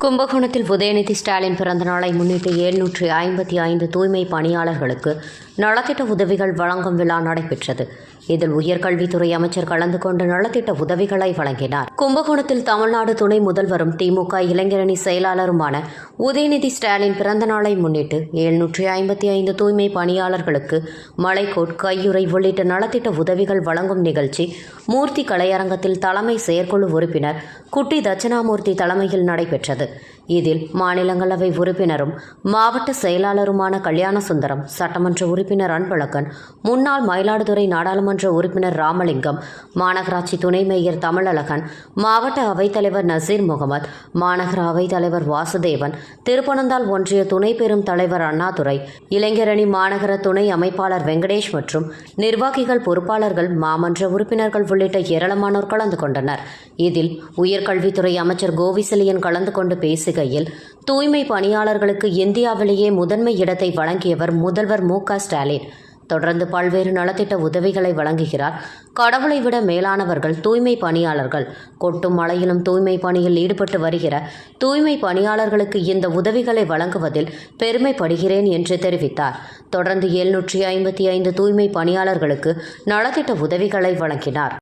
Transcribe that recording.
கும்பகோணத்தில் உதயநிதி ஸ்டாலின் பிறந்த நாளை முன்னிட்டு 755 தூய்மை பணியாளர்களுக்கு நலத்திட்ட உதவிகள் வழங்கும் விழா நடைபெற்றது. இதில் உயர்கல்வித்துறை அமைச்சர் கலந்து கொண்டு நலத்திட்ட உதவிகளை வழங்கினார். கும்பகோணத்தில் தமிழ்நாடு துணை முதல்வரும் திமுக இளைஞரணி செயலாளருமான உதயநிதி ஸ்டாலின் பிறந்த நாளை முன்னிட்டு 755 தூய்மை பணியாளர்களுக்கு மலைக்கோட், கையுறை உள்ளிட்ட நலத்திட்ட உதவிகள் வழங்கும் நிகழ்ச்சி மூர்த்தி கலையரங்கத்தில் தலைமை செயற்குழு உறுப்பினர் குட்டி தட்சிணாமூர்த்தி தலைமையில் நடைபெற்றது. இதில் மாநிலங்களவை உறுப்பினரும் மாவட்ட செயலாளருமான கல்யாணசுந்தரம், சட்டமன்ற உறுப்பினர் அன்பழகன், முன்னாள் மயிலாடுதுறை நாடாளுமன்ற உறுப்பினர் ராமலிங்கம், மாநகராட்சி துணை மேயர் தமிழழகன், மாவட்ட அவைத்தலைவர் நசீர் முகமது, மாநகர அவைத்தலைவர் வாசுதேவன், திருப்பனந்தாள் ஒன்றிய துணை பெரும் தலைவர் அண்ணாதுரை, இளைஞரணி மாநகர துணை அமைப்பாளர் வெங்கடேஷ் மற்றும் நிர்வாகிகள், பொறுப்பாளர்கள், மாமன்ற உறுப்பினர்கள் உள்ளிட்ட ஏராளமானோர் கலந்து கொண்டனர். இதில் உயர்கல்வித்துறை அமைச்சர் கோவிசெலியன் கலந்து கொண்டு பேசுகையில், தூய்மை பணியாளர்களுக்கு இந்தியாவிலேயே முதன்மை இடத்தை வழங்கியவர் முதல்வர் மு.க. ஸ்டாலின். தொடர்ந்து பல்வேறு நலத்திட்ட உதவிகளை வழங்குகிறார். கடவுளை விட மேலானவர்கள் தூய்மை பணியாளர்கள். கொட்டும் மழையிலும் தூய்மை பணியில் ஈடுபட்டு வருகிற தூய்மை பணியாளர்களுக்கு இந்த உதவிகளை வழங்குவதில் பெருமைப்படுகிறேன் என்று தெரிவித்தார். தொடர்ந்து 755 தூய்மை பணியாளர்களுக்கு நலத்திட்ட உதவிகளை வழங்கினார்.